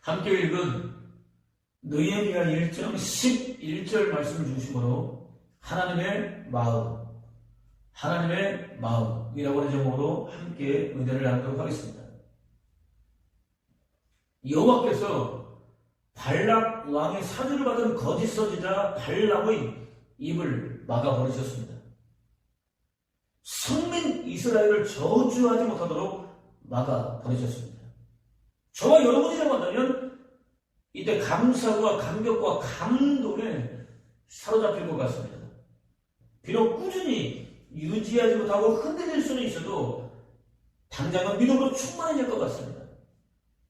함께 읽은 느헤미야 1장 11절 말씀을 중심으로 하나님의 마음이라고 하는 제목으로 함께 은혜를 나누도록 하겠습니다. 여호와께서 발락 왕의 사주를 받은 거짓 선지자 발람의 입을 막아버리셨습니다. 성민 이스라엘을 저주하지 못하도록 막아버리셨습니다. 저와 여러분이라고 한다면 이때 감사와 감격과 감동에 사로잡힐 것 같습니다. 비록 꾸준히 유지하지 못하고 흔들릴 수는 있어도 당장은 믿음으로 충만해질 것 같습니다.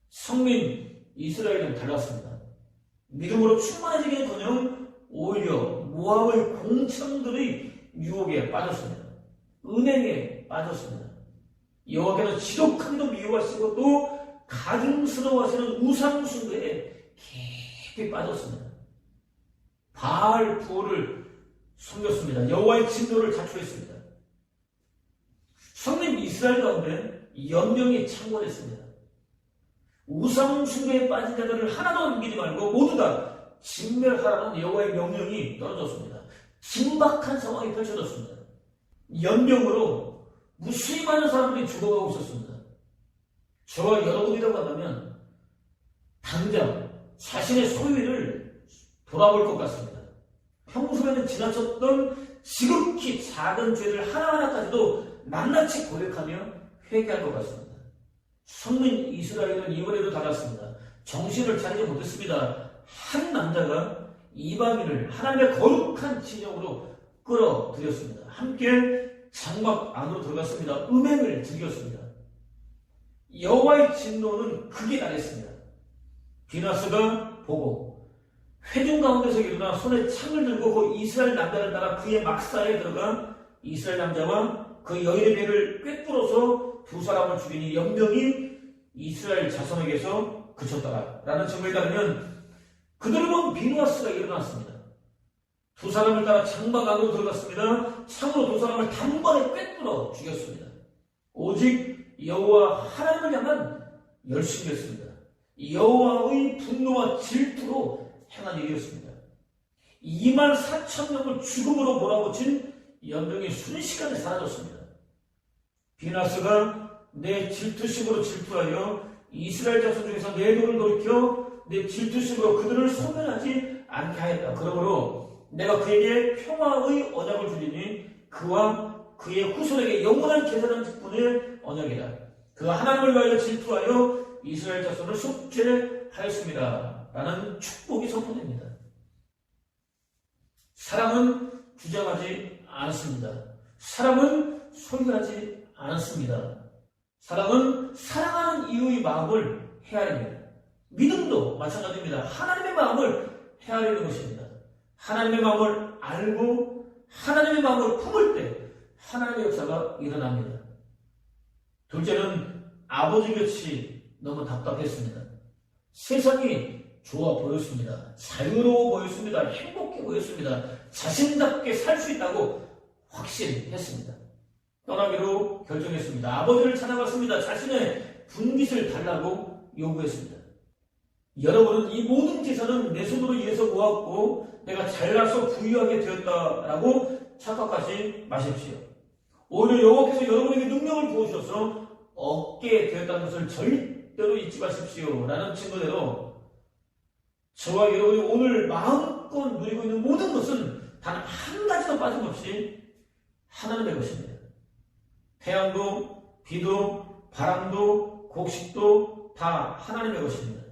성민 이스라엘은 달랐습니다. 믿음으로 충만해지기는커녕 오히려 모압의 공창들의 유혹에 빠졌습니다. 은행에 빠졌습니다. 여호와께서 지독하게도 미워하시고 또 가증스러워하시는 우상 숭배에 깊이 빠졌습니다. 바알 부호를 섬겼습니다. 여호와의 진노를 자초했습니다. 성민 이스라엘 가운데 연명이 창궐했습니다. 우상 숭배에 빠진 자들을 하나도 남기지 말고 모두 다 진멸하라는 여호와의 명령이 떨어졌습니다. 긴박한 상황이 펼쳐졌습니다. 연명으로 무수히 많은 사람들이 죽어가고 있었습니다. 저와 여러분이라고 한다면 당장 자신의 소유를 돌아볼 것 같습니다. 평소에는 지나쳤던 지극히 작은 죄를 하나하나까지도 낱낱이 고백하며 회개할 것 같습니다. 성민 이스라엘은 이번에도 달랐습니다. 정신을 차리지 못했습니다. 한 남자가 이방인을 하나님의 거룩한 진영으로 끌어들였습니다. 함께 장막 안으로 들어갔습니다. 음행을 즐겼습니다. 여호와의 진노는 극에 달했습니다. 비나스가 보고 회중 가운데서 일어나 손에 창을 들고 그 이스라엘 남자를 따라 그의 막사에 들어가 이스라엘 남자와 그 여인의 배를 꿰뚫어서 두 사람을 죽이니 연병이 이스라엘 자손에게서 그쳤더라라는 증거에 따르면 그들을 본 비누아스가 일어났습니다. 두 사람을 따라 장막 안으로 들어갔습니다. 창으로 두 사람을 단번에 꿰뚫어 죽였습니다. 오직 여호와 하나님을 향한 열심이었습니다. 여호와의 분노와 질투로 행한 일이었습니다. 24,000명을 죽음으로 몰아붙인 연병이 순식간에 사라졌습니다. 비나스가 내 질투심으로 질투하여 이스라엘 자손 중에서 내 도를 돌이켜 내 질투심으로 그들을 소멸하지 않게 하였다. 그러므로 내가 그에게 평화의 언약을 주리니 그와 그의 후손에게 영원한 계산한 직분의 언약이다. 그가 하나님을 위하여 질투하여 이스라엘 자손을 속죄하였습니다. 라는 축복이 선포됩니다. 사랑은 주장하지 않습니다. 사랑은 소유하지 않습니다. 사랑은 사랑하는 이유의 마음을 헤아립니다. 믿음도 마찬가지입니다. 하나님의 마음을 헤아리는 것입니다. 하나님의 마음을 알고 하나님의 마음을 품을 때 하나님의 역사가 일어납니다. 둘째는 아버지같이 너무 답답했습니다. 세상이 좋아 보였습니다. 자유로워 보였습니다. 행복해 보였습니다. 자신답게 살 수 있다고 확신했습니다. 떠나기로 결정했습니다. 아버지를 찾아갔습니다. 자신의 분깃을 달라고 요구했습니다. 여러분은 이 모든 재산은 내 손으로 일해서 모았고 내가 잘나서 부유하게 되었다라고 착각하지 마십시오. 오히려 여호와께서 여러분에게 능력을 부어주셔서 얻게 되었다는 것을 절대로 잊지 마십시오. 라는 증거대로 저와 여러분이 오늘 마음껏 누리고 있는 모든 것은 단 한 가지도 빠짐없이 하나님의 것입니다. 태양도, 비도, 바람도, 곡식도 다 하나님의 것입니다.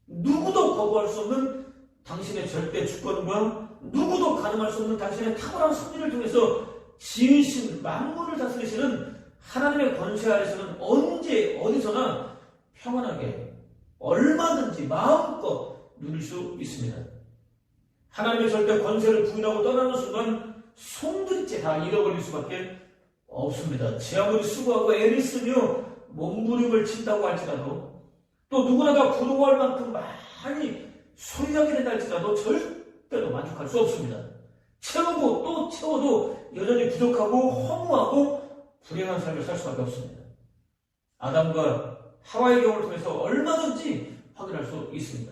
누구도 거부할 수 없는 당신의 절대 주권과 누구도 가늠할 수 없는 당신의 탁월한 섭리를 통해서 지으신 만물을 다스리시는 하나님의 권세 아래서는 언제 어디서나 평안하게 얼마든지 마음껏 누릴 수 있습니다. 하나님의 절대 권세를 부인하고 떠나는 순간 손들째 다 잃어버릴 수밖에 없습니다. 제 아무리 수고하고 애를 쓰며 몸부림을 친다고 할지라도 또 누구나 다 부러워할 만큼 많이 소유하게 된다 할지라도 절대로 만족할 수 없습니다. 채우고 또 채워도 여전히 부족하고 허무하고 불행한 삶을 살 수밖에 없습니다. 아담과 하와의 경우를 통해서 얼마든지 확인할 수 있습니다.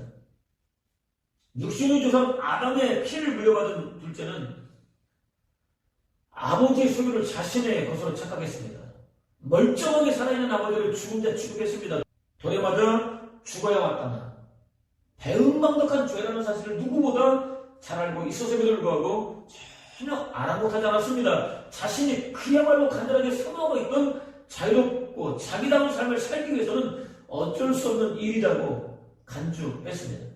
육신의 조상 아담의 피를 물려받은 둘째는 아버지의 소유를 자신의 것으로 착각했습니다. 멀쩡하게 살아있는 아버지를 죽은 자 취급했습니다. 돌에 맞아 죽어야 왔다나 배은망덕한 죄라는 사실을 누구보다 잘 알고 있었음에도 불구하고 전혀 아랑곳하지 않았습니다. 자신이 그야말로 간절하게 선호하고 있던 자유롭고 자기다운 삶을 살기 위해서는 어쩔 수 없는 일이라고 간주했습니다.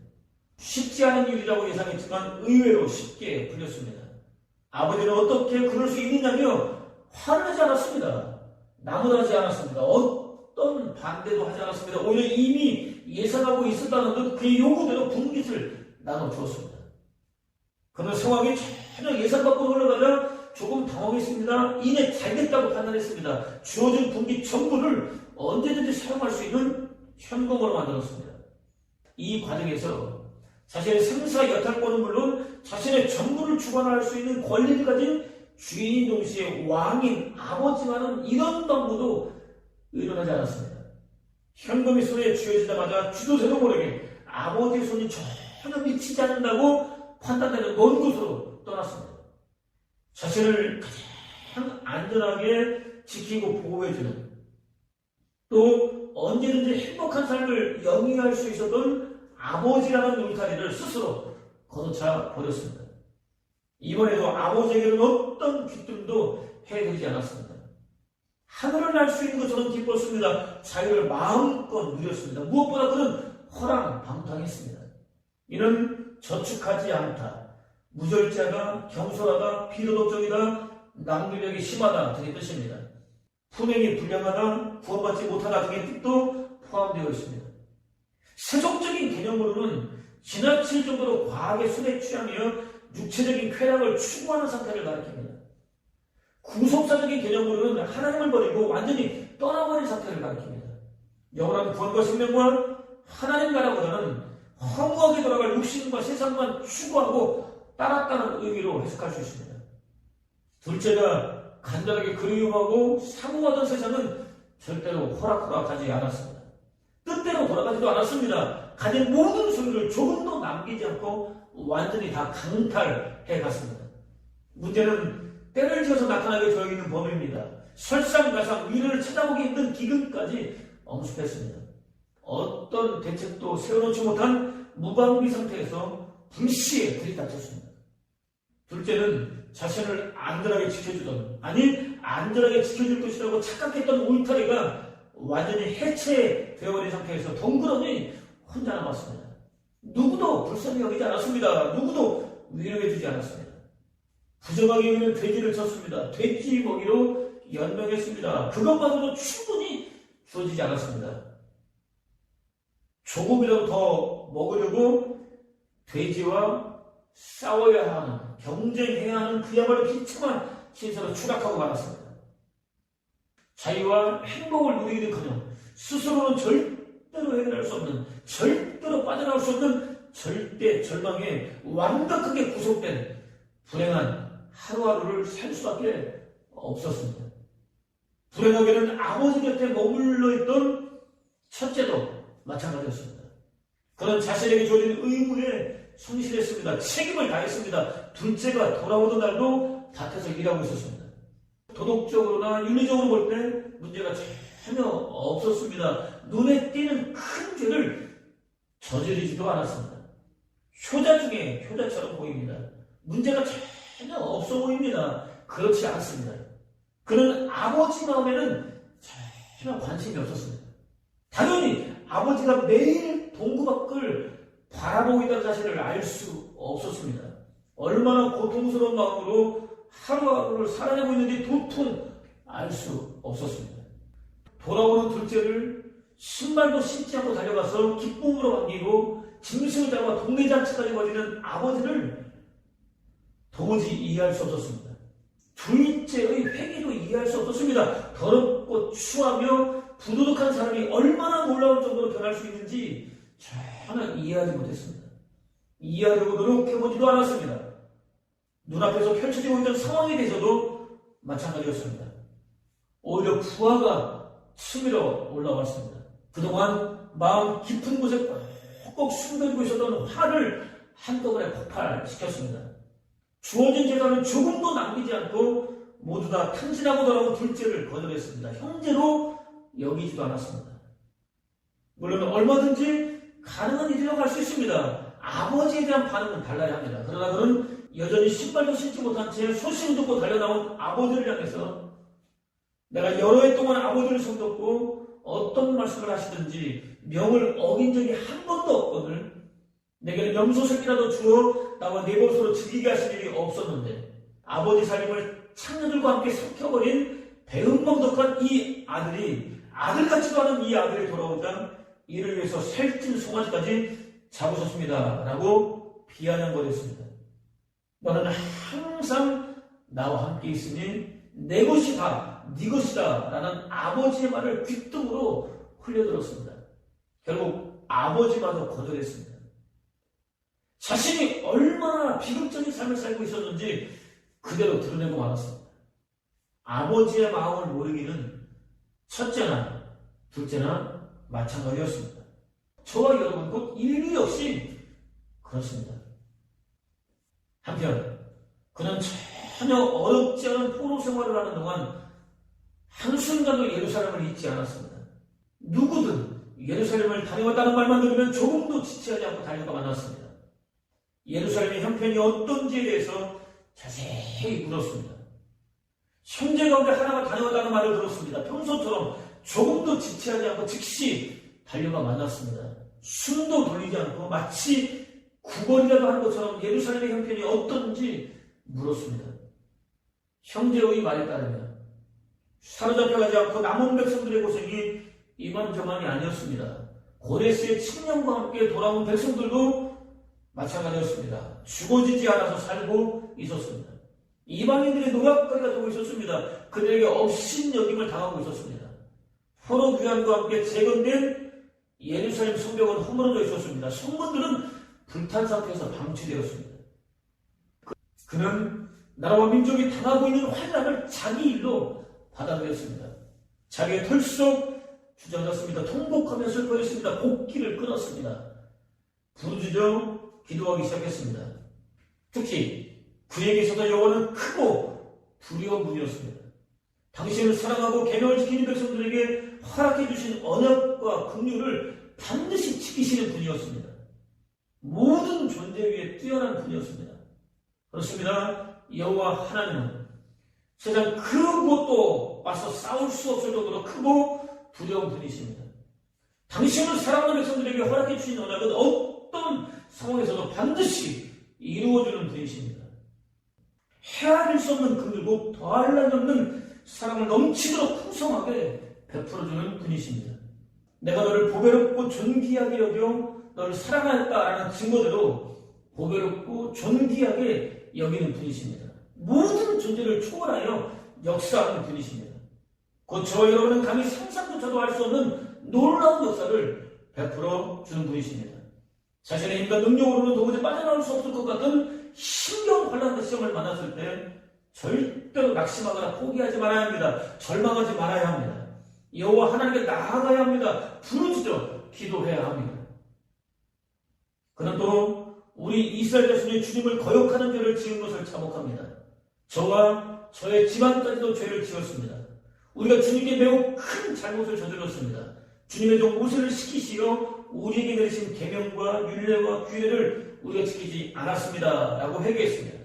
쉽지 않은 일이라고 예상했지만 의외로 쉽게 풀렸습니다. 아버지는 어떻게 그럴 수 있느냐며 화를 내지 않았습니다. 나무라지 않았습니다. 어떤 반대도 하지 않았습니다. 오히려 이미 예상하고 있었다는 듯 그의 요구대로 분깃을 나눠주었습니다. 그는 상황이 전혀 예상 밖으로 흘러가자 조금 당황했습니다. 이내 잘됐다고 판단했습니다. 주어진 분깃 전부를 언제든지 사용할 수 있는 현금으로 만들었습니다. 이 과정에서 자신의 생사 여탈권은 물론 자신의 전부를 주관할 수 있는 권리를 가진 주인인 동시에 왕인 아버지와는 이런 방법도 일어나지 않았습니다. 현금이 손에 쥐어지자마자 쥐도새도 모르게 아버지의 손이 전혀 미치지 않는다고 판단되는 먼 곳으로 떠났습니다. 자신을 가장 안전하게 지키고 보호해주는 또 언제든지 행복한 삶을 영위할 수 있었던 아버지라는 울타리를 스스로 걷어차 버렸습니다. 이번에도 아버지에게는 어떤 귀뜸도 해드리지 않았습니다. 하늘을 날 수 있는 것처럼 기뻤습니다. 자유를 마음껏 누렸습니다. 무엇보다 그는 허랑방탕했습니다. 이는 저축하지 않다, 무절제하다, 경솔하다, 비도덕적이다, 낭비력이 심하다 등의 뜻입니다. 품행이 불량하다, 구원받지 못하다 등의 뜻도 포함되어 있습니다. 세속적인 개념으로는 지나칠 정도로 과하게 술에 취하며 육체적인 쾌락을 추구하는 상태를 가리킵니다. 구속사적인 개념으로는 하나님을 버리고 완전히 떠나버린 상태를 가리킵니다. 영원한 구원과 생명과 하나님 나라보다는 허무하게 돌아갈 육신과 세상만 추구하고 따랐다는 의미로 해석할 수 있습니다. 둘째가 간단하게 그리움하고 사모하던 세상은 절대로 호락호락하지 않았습니다. 뜻대로 돌아가지도 않았습니다. 가진 모든 소유를 조금도 남기지 않고 완전히 다 강탈해 갔습니다. 문제는 때를 지어서 나타나게 되어 있는 범위입니다. 설상가상 위를 찾아보기 힘든 기근까지 엄습했습니다. 어떤 대책도 세워놓지 못한 무방비 상태에서 불시에 들이닥쳤습니다. 둘째는 자신을 안전하게 지켜주던, 아니 안전하게 지켜줄 것이라고 착각했던 울타리가 완전히 해체되어버린 상태에서 덩그러니 혼자 남았습니다. 누구도 불쌍히 여기지 않았습니다. 누구도 위로해주지 않았습니다. 부정하기 위해 돼지를 쳤습니다. 돼지 먹이로 연명했습니다. 그것만으로도 충분히 주어지지 않았습니다. 조금이라도 더 먹으려고 돼지와 싸워야 하는, 경쟁해야 하는 그야말로 비참한 신세로 추락하고 말았습니다. 자유와 행복을 누리기는커녕 스스로는 절대로 해결할 수 없는, 절대로 빠져나올 수 없는 절대 절망에 완벽하게 구속된 불행한 하루하루를 살 수밖에 없었습니다. 불행하게는 아버지 곁에 머물러 있던 첫째도 마찬가지였습니다. 그는 자신에게 주어진 의무에 성실했습니다. 책임을 다했습니다. 둘째가 돌아오던 날도 밭에서 일하고 있었습니다. 도덕적으로나 윤리적으로 볼 때 문제가 전혀 없었습니다. 눈에 띄는 큰 죄를 저지르지도 않았습니다. 효자 중에 효자처럼 보입니다. 문제가 전혀 없어 보입니다. 그렇지 않습니다. 그는 아버지 마음에는 전혀 관심이 없었습니다. 당연히 아버지가 매일 동구 밖을 바라보고 있다는 사실을 알 수 없었습니다. 얼마나 고통스러운 마음으로 하루하루를 살아내고 있는지 도통 알 수 없었습니다. 돌아오는 둘째를 신발도 신지 않고 달려가서 기쁨으로 반기고 짐승을 잡아 동네잔치까지 벌이는 아버지를 도무지 이해할 수 없었습니다. 둘째의 회개도 이해할 수 없었습니다. 더럽고 추하며 부도덕한 사람이 얼마나 놀라울 정도로 변할 수 있는지 전혀 이해하지 못했습니다. 이해하려고 노력해보지도 않았습니다. 눈앞에서 펼쳐지고 있던 상황에 대해서도 마찬가지였습니다. 오히려 부하가 치밀어 올라왔습니다. 그동안 마음 깊은 곳에 헉헉 숨겨지고 있었던 화를 한꺼번에 폭발시켰습니다. 주어진 재산은 조금도 남기지 않고 모두 다 탕진하고 돌아온 둘째를 거절했습니다. 형제로 여기지도 않았습니다. 물론 얼마든지 가능한 일이라고 할 수 있습니다. 아버지에 대한 반응은 달라야 합니다. 그러나 그는 여전히 신발도 신지 못한 채 소식을 듣고 달려나온 아버지를 향해서 내가 여러 해 동안 아버지를 손잡고 어떤 말씀을 하시든지 명을 어긴 적이 한 번도 없거늘 내게는 염소 새끼라도 주어 나와 네 벗으로 즐기게 하실 일이 없었는데 아버지 살림을 창녀들과 함께 삼켜버린 배은망덕한 이 아들이 아들 같지도 않은 이 아들이 돌아오자 이를 위해서 살찐 송아지까지 잡으셨습니다. 라고 비아냥거렸습니다. 너는 항상 나와 함께 있으니 내 것이다, 네 것이다 라는 아버지의 말을 귓등으로 흘려들었습니다. 결국 아버지마저 거절했습니다. 자신이 얼마나 비극적인 삶을 살고 있었는지 그대로 드러내고 말았습니다. 아버지의 마음을 모르기는 첫째나 둘째나 마찬가지였습니다. 저와 여러분 곧 인류 역시 그렇습니다. 한편 그는 전혀 어렵지 않은 포로 생활을 하는 동안 한순간도 예루살렘을 잊지 않았습니다. 누구든 예루살렘을 다녀왔다는 말만 들으면 조금도 지체하지 않고 달려가 만났습니다. 예루살렘의 형편이 어떤지에 대해서 자세히 물었습니다. 형제 가운데 하나가 다녀왔다는 말을 들었습니다. 평소처럼 조금도 지체하지 않고 즉시 달려가 만났습니다. 숨도 돌리지 않고 마치 구걸이라도 하는 것처럼 예루살렘의 형편이 어떤지 물었습니다. 형제의 말에 따르면 사로잡혀가지 않고 남은 백성들의 고생이 이만저만이 아니었습니다. 고레스의 측량과 함께 돌아온 백성들도 마찬가지였습니다. 죽어지지 않아서 살고 있었습니다. 이방인들의 노략거리가 되고 있었습니다. 그들에게 업신여김을 당하고 있었습니다. 포로 귀환과 함께 재건된 예루살렘 성벽은 허물어져 있었습니다. 성문들은 불탄 상태에서 방치되었습니다. 그는 나라와 민족이 당하고 있는 환란을 자기 일로 받아들였습니다. 자기의 털 속 주저앉았습니다. 통곡하며 슬퍼했습니다. 곡기를 끊었습니다. 부르짖어 기도하기 시작했습니다. 특히 그에게 있어서 여호와는 크고 두려운 분이었습니다. 당신을 사랑하고 계명을 지키는 백성들에게 허락해 주신 언약과 긍휼을 반드시 지키시는 분이었습니다. 모든 존재 위에 뛰어난 분이었습니다. 그렇습니다. 여호와 하나님은 세상 그 무엇도 맞서 싸울 수 없을 정도로 크고 두려운 분이십니다. 당신을 사랑하는 백성들에게 허락해 주신 언약은 어떤 상황에서도 반드시 이루어주는 분이십니다. 헤아릴 수 없는 긍휼고 더할 나위 없는 사랑을 넘치도록 풍성하게 베풀어주는 분이십니다. 내가 너를 보배롭고 존귀하게 여겨 너를 사랑하였다라는 증거대로 보배롭고 존귀하게 여기는 분이십니다. 모든 존재를 초월하여 역사하는 분이십니다. 곧 저와 여러분은 감히 상상조차도 할 수 없는 놀라운 역사를 베풀어 주는 분이십니다. 자신의 힘과 능력으로는 도무지 빠져나올 수 없을 것 같은 힘겨운 환난과 시험을 만났을 때 절대로 낙심하거나 포기하지 말아야 합니다. 절망하지 말아야 합니다. 여호와 하나님께 나아가야 합니다. 부르짖어 기도해야 합니다. 그는 또 우리 이스라엘 자손이 주님을 거역하는 죄를 지은 것을 자복합니다. 저와 저의 집안까지도 죄를 지었습니다. 우리가 주님께 매우 큰 잘못을 저질렀습니다. 주님의 종 모세를 시키시어 우리에게 내리신 계명과 율례와 규례를 우리가 지키지 않았습니다. 라고 회개했습니다.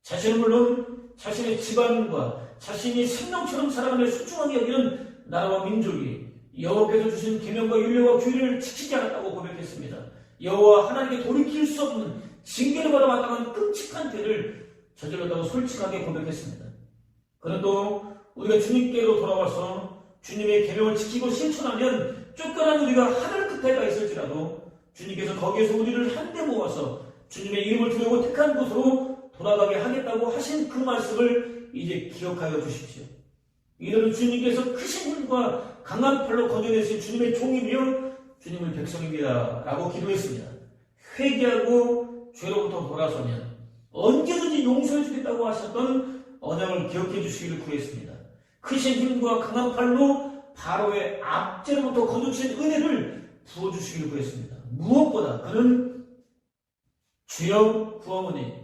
자신은 물론 자신의 집안과 자신이 생명처럼 살아가며 소중하게 여기는 나라와 민족이 여호와께서 주신 계명과 율례와 규례를 지키지 않았다고 고백했습니다. 여호와 하나님께 돌이킬 수 없는 징계를 받아 마땅한 끔찍한 죄를 저질렀다고 솔직하게 고백했습니다. 그는 또 우리가 주님께로 돌아와서 주님의 계명을 지키고 실천하면 쫓겨난 우리가 하늘 끝에 가 있을지라도 주님께서 거기에서 우리를 한데 모아서 주님의 이름을 두려고 택한 곳으로 돌아가게 하겠다고 하신 그 말씀을 이제 기억하여 주십시오. 이들은 주님께서 크신 힘과 강한 팔로 건져내신 주님의 종이며 주님의 백성입니다. 라고 기도했습니다. 회개하고 죄로부터 돌아서면 언제든지 용서해 주겠다고 하셨던 언약을 기억해 주시기를 구했습니다. 크신 힘과 강한 팔로 바로의 압제로부터 건져주신 은혜를 부어주시기를 구했습니다. 무엇보다 그는 주여 구하오니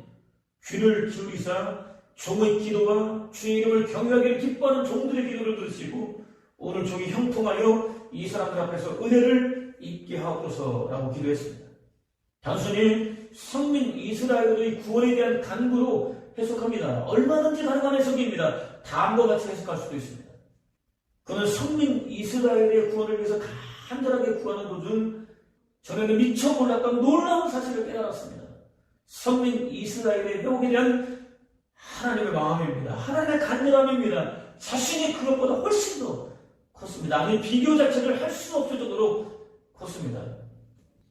귀를 기울이사 종의 기도와 주의 이름을 경외하기를 기뻐하는 종들의 기도를 들으시고 오늘 종이 형통하여 이 사람들 앞에서 은혜를 입게 하옵소서라고 기도했습니다. 단순히 성민 이스라엘의 구원에 대한 간구로 해석합니다. 얼마든지 가능한 해석입니다. 다음과 같이 해석할 수도 있습니다. 그는 성민 이스라엘의 구원을 위해서 간절하게 구하는 도중 저에게 미처 몰랐던 놀라운 사실을 깨달았습니다. 성민 이스라엘의 회복에 대한 하나님의 마음입니다. 하나님의 간절함입니다. 자신이 그것보다 훨씬 더 컸습니다. 아니 비교 자체를 할 수 없을 정도로 컸습니다.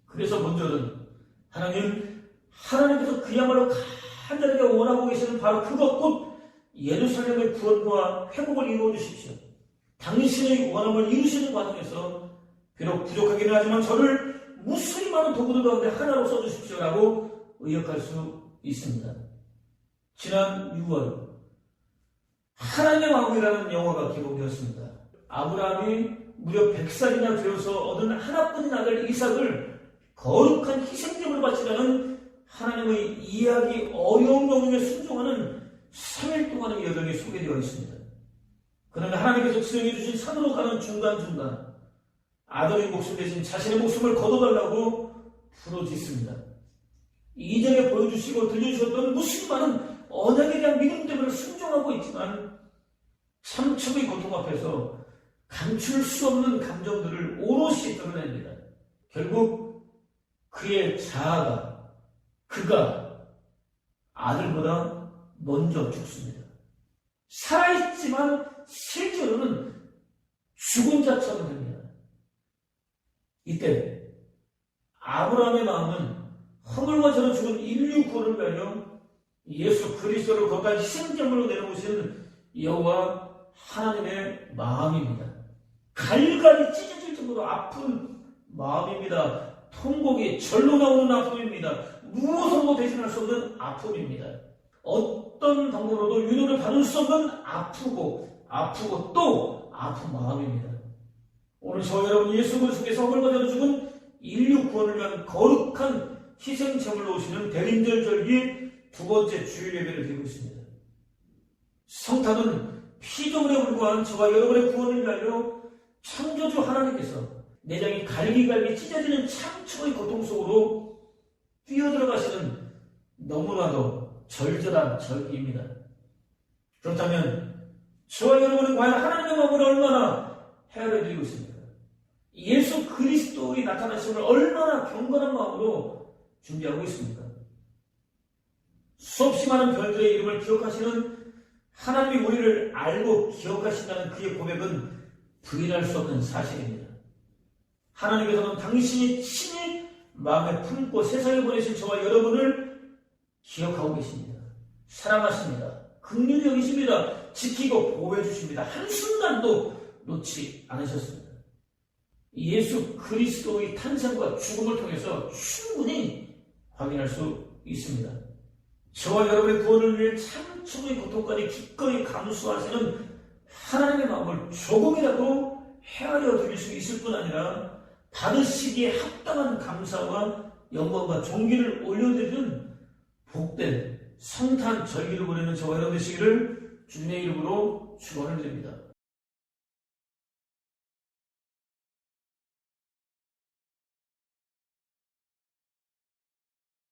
그래서 먼저는 하나님께서 그야말로 간절하게 원하고 계시는 바로 그것 곧 예루살렘의 구원과 회복을 이루어 주십시오. 당신의 원함을 이루시는 과정에서 비록 부족하기는 하지만 저를 무수히 많은 도구들 가운데 하나로 써주십시오라고 의역할 수 있습니다. 지난 6월 하나님의 왕이라는 영화가 개봉되었습니다. 아브라함이 무려 100살이나 되어서 얻은 하나뿐인 아들 이삭을 거룩한 희생제물로 바치라는 하나님의 이해하기 어려운 명령에 순종하는 3일 동안의 여정이 소개되어 있습니다. 그러나 하나님께서 지정해 주신 산으로 가는 중간중간 아들의 목숨 대신 자신의 목숨을 거둬달라고 부르짖습니다. 이전에 보여주시고 들려주셨던 무수히 많은 언약에 대한 믿음 때문에 순종하고 있지만 참첩의 고통 앞에서 감출 수 없는 감정들을 오롯이 드러냅니다. 결국 그의 자아가 그가 아들보다 먼저 죽습니다. 살아있지만 실제로는 죽은 자처럼 됩니다. 이때 아브라함의 마음은 허물과 저로 죽은 인류 구원을 위하여 예수 그리스도를 거룩한 희생제물로 내놓으신 여호와 하나님의 마음입니다. 갈갈이 찢어질 정도로 아픈 마음입니다. 통곡이 절로 나오는 아픔입니다. 무엇으로도 대신할 수 없는 아픔입니다. 어떤 방법으로도 위로를 받을 수 없는 아프고 또 아픈 마음입니다. 오늘 저 여러분 예수 그리스도께서 허물과 저로 죽은 인류 구원을 위한 거룩한 희생제물로 오시는 대림절 절기 두 번째 주일 예배를 드리고 있습니다. 성탄은 피조물에 불과한 저와 여러분의 구원을 위하여 창조주 하나님께서 내장이 갈기갈기 찢어지는 창초의 고통 속으로 뛰어들어가시는 너무나도 절절한 절기입니다. 그렇다면 저와 여러분은 과연 하나님의 마음을 얼마나 헤아려드리고 있습니까? 예수 그리스도의 나타나심을 얼마나 경건한 마음으로 준비하고 있습니까? 수없이 많은 별들의 이름을 기억하시는 하나님이 우리를 알고 기억하신다는 그의 고백은 부인할 수 없는 사실입니다. 하나님께서는 당신이 친히 마음에 품고 세상에 보내신 저와 여러분을 기억하고 계십니다. 사랑하십니다. 긍휼히 여기십니다. 지키고 보호해 주십니다. 한순간도 놓지 않으셨습니다. 예수 그리스도의 탄생과 죽음을 통해서 충분히 확인할 수 있습니다. 저와 여러분의 구원을 위해 참초의 고통까지 기꺼이 감수하시는 하나님의 마음을 조금이라도 헤아려 드릴 수 있을 뿐 아니라 받으시기에 합당한 감사와 영광과 존귀를 올려드리는 복된 성탄 절기를 보내는 저와 여러분 되시기를 주님의 이름으로 축원을 드립니다.